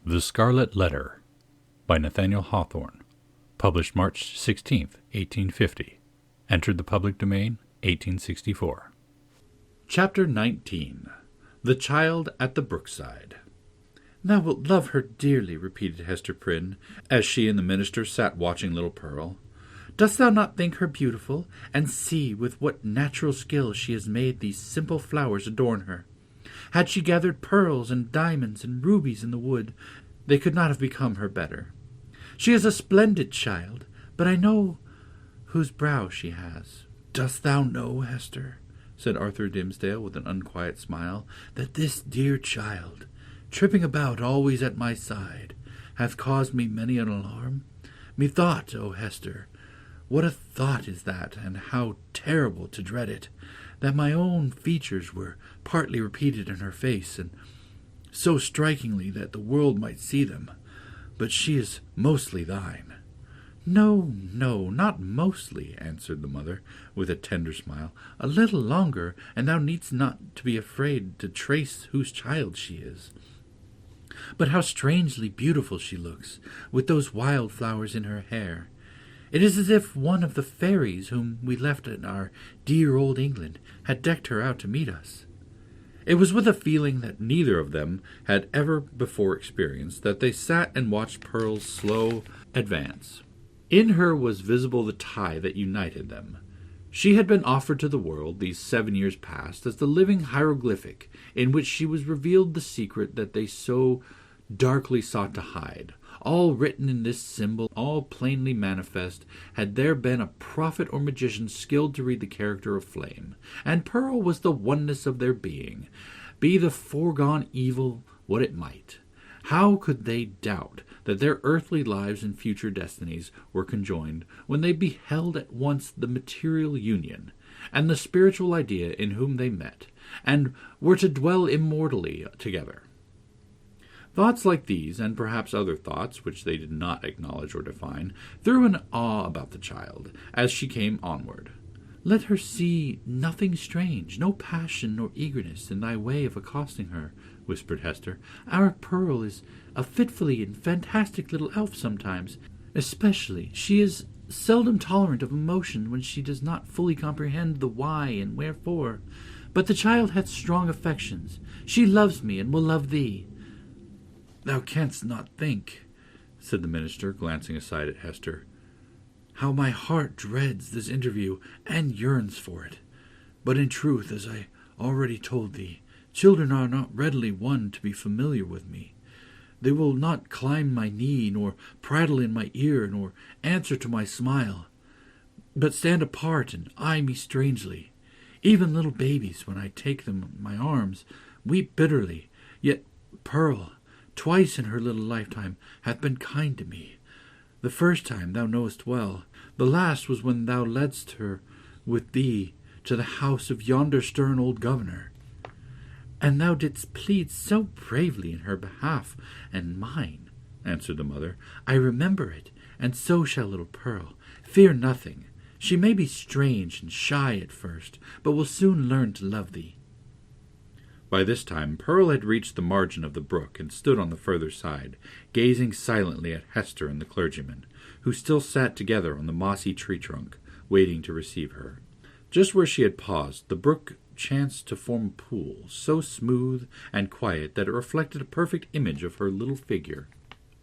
The Scarlet Letter by Nathaniel Hawthorne. Published March 16, 1850. Entered the public domain, 1864. Chapter 19. The Child at the Brookside. "Thou wilt love her dearly," repeated Hester Prynne, as she and the minister sat watching little Pearl. "Dost thou not think her beautiful? And see with what natural skill she has made these simple flowers adorn her. Had she gathered pearls and diamonds and rubies in the wood, they could not have become her better. She is a splendid child, but I know whose brow she has. Dost thou know, Hester," said Arthur Dimmesdale with an unquiet smile, "that this dear child, tripping about always at my side, hath caused me many an alarm? Methought, O Hester, what a thought is that, and how terrible to dread it, that my own features were partly repeated in her face, and so strikingly that the world might see them. But she is mostly thine." "No, no, not mostly," answered the mother, with a tender smile. "A little longer, and thou needst not to be afraid to trace whose child she is. But how strangely beautiful she looks, with those wild flowers in her hair. It is as if one of the fairies whom we left in our dear old England had decked her out to meet us." It was with a feeling that neither of them had ever before experienced that they sat and watched Pearl's slow advance. In her was visible the tie that united them. She had been offered to the world these 7 years past as the living hieroglyphic in which she was revealed the secret that they so darkly sought to hide. All written in this symbol, all plainly manifest, had there been a prophet or magician skilled to read the character of flame, and Pearl was the oneness of their being, be the foregone evil what it might. How could they doubt that their earthly lives and future destinies were conjoined when they beheld at once the material union and the spiritual idea in whom they met, and were to dwell immortally together? Thoughts like these, and perhaps other thoughts which they did not acknowledge or define, threw an awe about the child as she came onward. "Let her see nothing strange, no passion nor eagerness in thy way of accosting her," whispered Hester. "Our Pearl is a fitfully and fantastic little elf sometimes. Especially, she is seldom tolerant of emotion when she does not fully comprehend the why and wherefore. But the child hath strong affections. She loves me and will love thee." "Thou canst not think," said the minister, glancing aside at Hester, "how my heart dreads this interview and yearns for it. But in truth, as I already told thee, children are not readily won to be familiar with me. They will not climb my knee, nor prattle in my ear, nor answer to my smile, but stand apart and eye me strangely. Even little babies, when I take them in my arms, weep bitterly. Yet Pearl, twice in her little lifetime, hath been kind to me. The first time thou knowest well. The last was when thou ledst her with thee to the house of yonder stern old governor. And thou didst plead so bravely in her behalf and mine," answered the mother. "I remember it, and so shall little Pearl. Fear nothing. She may be strange and shy at first, but will soon learn to love thee." By this time Pearl had reached the margin of the brook and stood on the further side, gazing silently at Hester and the clergyman, who still sat together on the mossy tree trunk, waiting to receive her. Just where she had paused, the brook chanced to form a pool, so smooth and quiet that it reflected a perfect image of her little figure,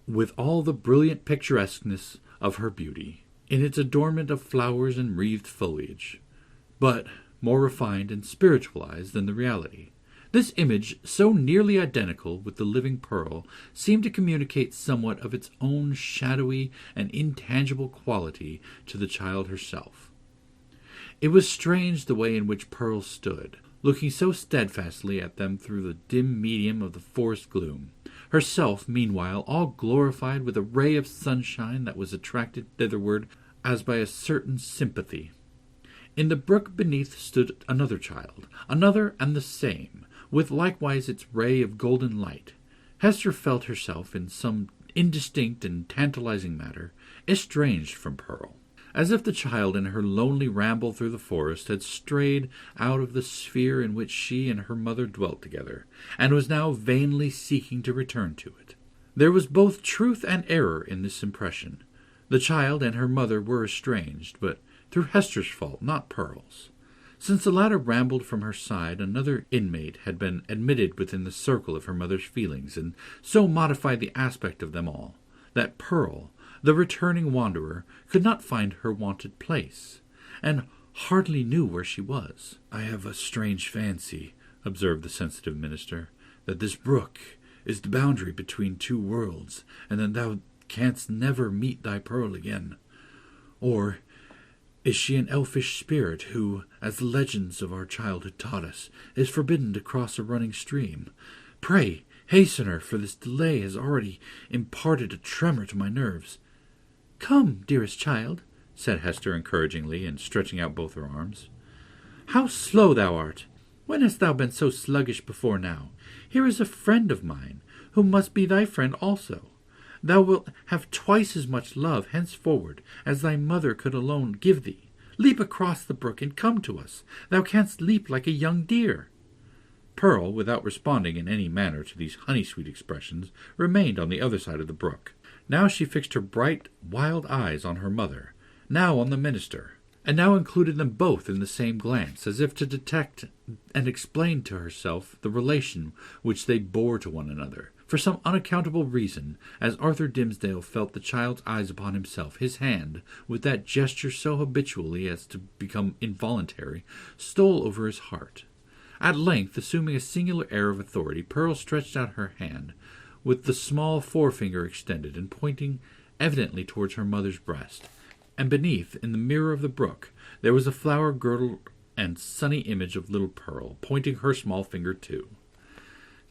with all the brilliant picturesqueness of her beauty, in its adornment of flowers and wreathed foliage, but more refined and spiritualized than the reality. This image, so nearly identical with the living Pearl, seemed to communicate somewhat of its own shadowy and intangible quality to the child herself. It was strange the way in which Pearl stood, looking so steadfastly at them through the dim medium of the forest gloom, herself, meanwhile, all glorified with a ray of sunshine that was attracted thitherward as by a certain sympathy. In the brook beneath stood another child, another and the same, with likewise its ray of golden light. Hester felt herself, in some indistinct and tantalizing manner, estranged from Pearl, as if the child in her lonely ramble through the forest had strayed out of the sphere in which she and her mother dwelt together, and was now vainly seeking to return to it. There was both truth and error in this impression. The child and her mother were estranged, but through Hester's fault, not Pearl's. Since the latter rambled from her side, another inmate had been admitted within the circle of her mother's feelings, and so modified the aspect of them all, that Pearl, the returning wanderer, could not find her wonted place, and hardly knew where she was. "I have a strange fancy," observed the sensitive minister, "that this brook is the boundary between two worlds, and that thou canst never meet thy Pearl again. Or is she an elfish spirit who, as the legends of our childhood taught us, is forbidden to cross a running stream? Pray, hasten her, for this delay has already imparted a tremor to my nerves." "Come, dearest child," said Hester encouragingly, and stretching out both her arms. "How slow thou art! When hast thou been so sluggish before now? Here is a friend of mine, who must be thy friend also. Thou wilt have twice as much love henceforward as thy mother could alone give thee. Leap across the brook and come to us. Thou canst leap like a young deer." Pearl, without responding in any manner to these honey-sweet expressions, remained on the other side of the brook. Now she fixed her bright, wild eyes on her mother, now on the minister, and now included them both in the same glance, as if to detect and explain to herself the relation which they bore to one another. For some unaccountable reason, as Arthur Dimmesdale felt the child's eyes upon himself, his hand, with that gesture so habitually as to become involuntary, stole over his heart. At length, assuming a singular air of authority, Pearl stretched out her hand, with the small forefinger extended, and pointing evidently towards her mother's breast. And beneath, in the mirror of the brook, there was a flower-girdled and sunny image of little Pearl, pointing her small finger too.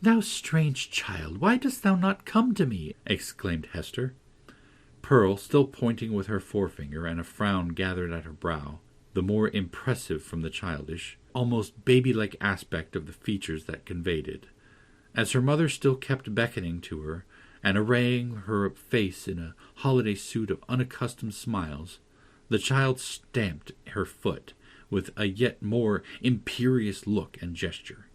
"Thou strange child, why dost thou not come to me?" exclaimed Hester. Pearl, still pointing with her forefinger, and a frown gathered at her brow, the more impressive from the childish, almost baby-like aspect of the features that conveyed it. As her mother still kept beckoning to her, and arraying her face in a holiday suit of unaccustomed smiles, the child stamped her foot with a yet more imperious look and gesture.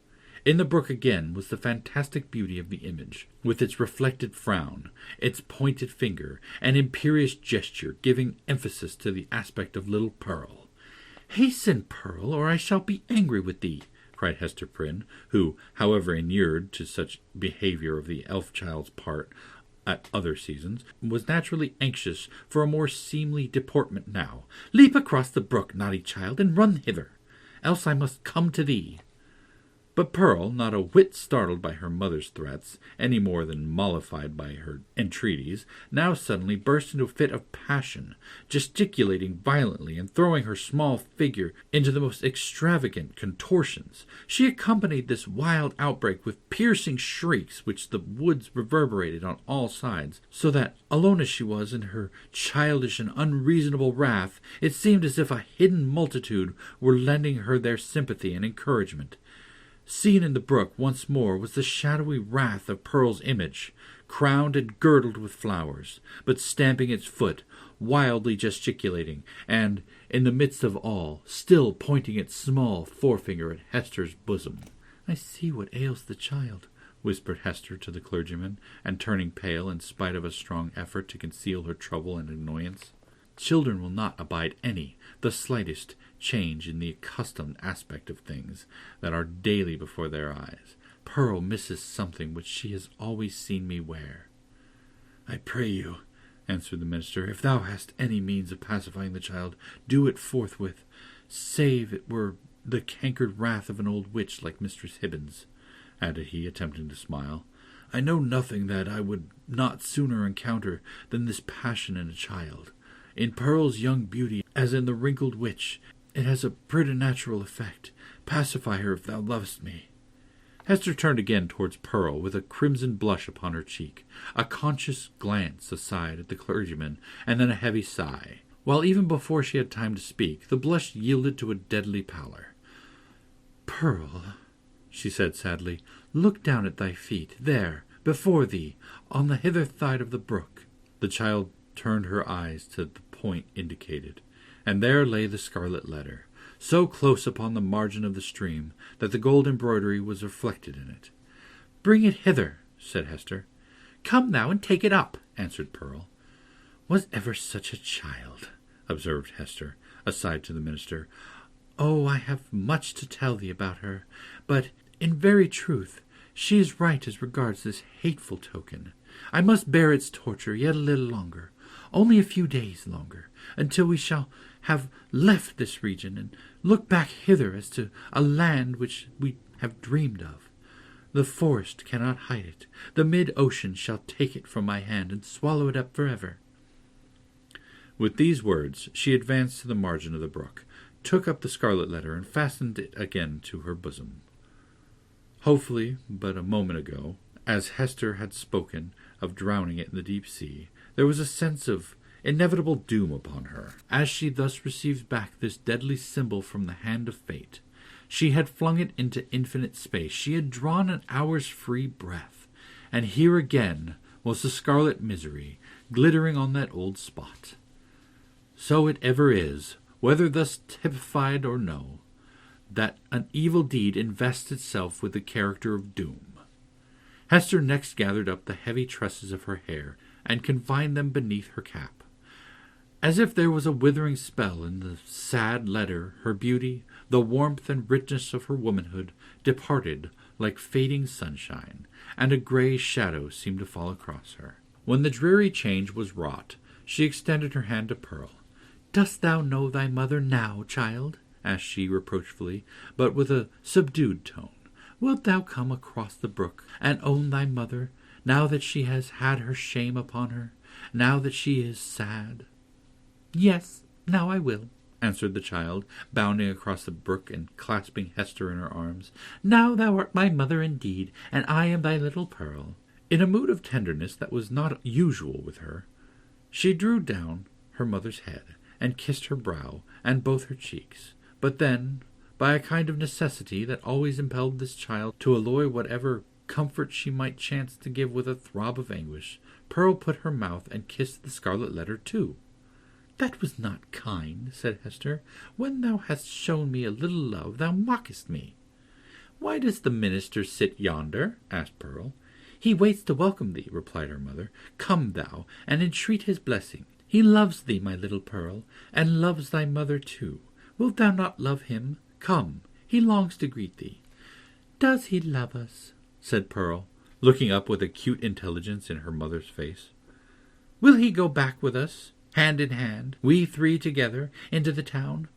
In the brook again was the fantastic beauty of the image, with its reflected frown, its pointed finger, and imperious gesture, giving emphasis to the aspect of little Pearl. "Hasten, Pearl, or I shall be angry with thee," cried Hester Prynne, who, however inured to such behaviour of the elf-child's part at other seasons, was naturally anxious for a more seemly deportment now. "Leap across the brook, naughty child, and run hither, else I must come to thee." But Pearl, not a whit startled by her mother's threats, any more than mollified by her entreaties, now suddenly burst into a fit of passion, gesticulating violently and throwing her small figure into the most extravagant contortions. She accompanied this wild outbreak with piercing shrieks which the woods reverberated on all sides, so that, alone as she was in her childish and unreasonable wrath, it seemed as if a hidden multitude were lending her their sympathy and encouragement. Seen in the brook once more was the shadowy wrath of Pearl's image, crowned and girdled with flowers, but stamping its foot, wildly gesticulating, and, in the midst of all, still pointing its small forefinger at Hester's bosom. "I see what ails the child," whispered Hester to the clergyman, and turning pale in spite of a strong effort to conceal her trouble and annoyance. "Children will not abide the slightest, change in the accustomed aspect of things that are daily before their eyes. Pearl misses something which she has always seen me wear." "I pray you," answered the minister, "if thou hast any means of pacifying the child, do it forthwith, save it were the cankered wrath of an old witch like Mistress Hibbins," added he, attempting to smile. "I know nothing that I would not sooner encounter than this passion in a child. In Pearl's young beauty, as in the wrinkled witch, it has a preternatural effect. Pacify her if thou lovest me." Hester turned again towards Pearl, with a crimson blush upon her cheek, a conscious glance aside at the clergyman, and then a heavy sigh, while even before she had time to speak, the blush yielded to a deadly pallor. "Pearl," she said sadly, "look down at thy feet, there, before thee, on the hither side of the brook." The child turned her eyes to the point indicated, and there lay the Scarlet Letter, so close upon the margin of the stream that the gold embroidery was reflected in it. "Bring it hither," said Hester. "Come now and take it up," answered Pearl. "Was ever such a child?" observed Hester, aside to the minister. "Oh, I have much to tell thee about her, but in very truth she is right as regards this hateful token. I must bear its torture yet a little longer, only a few days longer, until we shall have left this region and look back hither as to a land which we have dreamed of. The forest cannot hide it. The mid-ocean shall take it from my hand and swallow it up forever." With these words she advanced to the margin of the brook, took up the scarlet letter, and fastened it again to her bosom. Hopefully, but a moment ago, as Hester had spoken of drowning it in the deep sea, there was a sense of inevitable doom upon her. As she thus received back this deadly symbol from the hand of fate, she had flung it into infinite space. She had drawn an hour's free breath, and here again was the scarlet misery glittering on that old spot. So it ever is, whether thus typified or no, that an evil deed invests itself with the character of doom. Hester next gathered up the heavy tresses of her hair and confined them beneath her cap. As if there was a withering spell in the sad letter, her beauty, the warmth and richness of her womanhood, departed like fading sunshine, and a grey shadow seemed to fall across her. When the dreary change was wrought, she extended her hand to Pearl. "Dost thou know thy mother now, child?" asked she reproachfully, but with a subdued tone. "Wilt thou come across the brook and own thy mother, now that she has had her shame upon her, now that she is sad?" "Yes, now I will," answered the child, bounding across the brook and clasping Hester in her arms. "Now thou art my mother indeed, and I am thy little Pearl." In a mood of tenderness that was not usual with her, she drew down her mother's head and kissed her brow and both her cheeks. But then, by a kind of necessity that always impelled this child to alloy whatever comfort she might chance to give with a throb of anguish, Pearl put her mouth and kissed the scarlet letter too. "That was not kind," said Hester. "When thou hast shown me a little love, thou mockest me." "Why does the minister sit yonder?" asked Pearl. "He waits to welcome thee," replied her mother. "Come thou, and entreat his blessing. He loves thee, my little Pearl, and loves thy mother too. Wilt thou not love him? Come, he longs to greet thee." "Does he love us?" said Pearl, looking up with acute intelligence in her mother's face. "Will he go back with us, hand in hand, we three together, into the town?"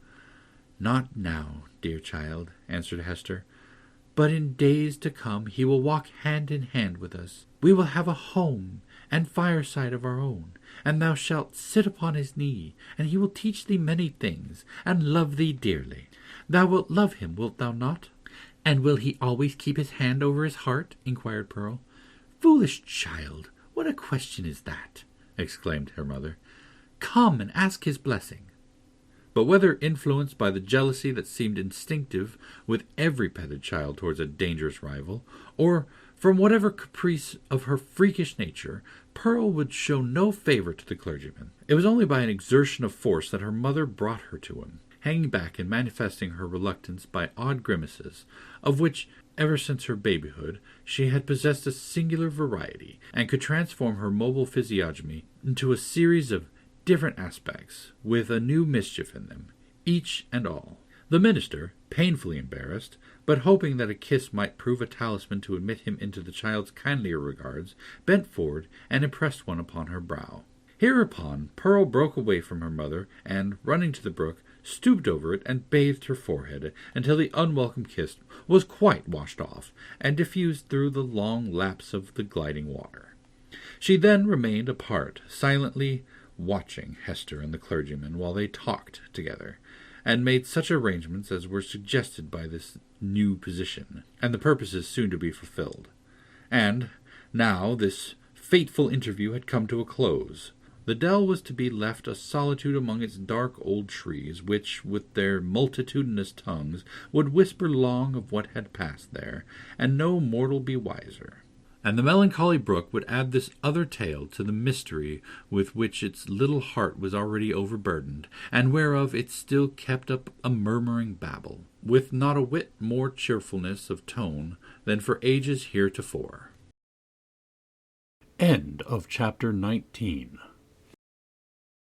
"Not now, dear child," answered Hester. "But in days to come he will walk hand in hand with us. We will have a home and fireside of our own, and thou shalt sit upon his knee, and he will teach thee many things, and love thee dearly. Thou wilt love him, wilt thou not?" "And will he always keep his hand over his heart?" inquired Pearl. "Foolish child, what a question is that!" exclaimed her mother. "Come and ask his blessing." But whether influenced by the jealousy that seemed instinctive with every petted child towards a dangerous rival, or from whatever caprice of her freakish nature, Pearl would show no favour to the clergyman. It was only by an exertion of force that her mother brought her to him, hanging back and manifesting her reluctance by odd grimaces, of which, ever since her babyhood, she had possessed a singular variety, and could transform her mobile physiognomy into a series of different aspects, with a new mischief in them, each and all. The minister, painfully embarrassed, but hoping that a kiss might prove a talisman to admit him into the child's kindlier regards, bent forward and impressed one upon her brow. Hereupon Pearl broke away from her mother, and, running to the brook, stooped over it and bathed her forehead until the unwelcome kiss was quite washed off and diffused through the long lapse of the gliding water. She then remained apart, silently watching Hester and the clergyman while they talked together, and made such arrangements as were suggested by this new position, and the purposes soon to be fulfilled. And now this fateful interview had come to a close. The dell was to be left a solitude among its dark old trees, which, with their multitudinous tongues, would whisper long of what had passed there, and no mortal be wiser. And the melancholy brook would add this other tale to the mystery with which its little heart was already overburdened, and whereof it still kept up a murmuring babble, with not a whit more cheerfulness of tone than for ages heretofore. End of chapter 19.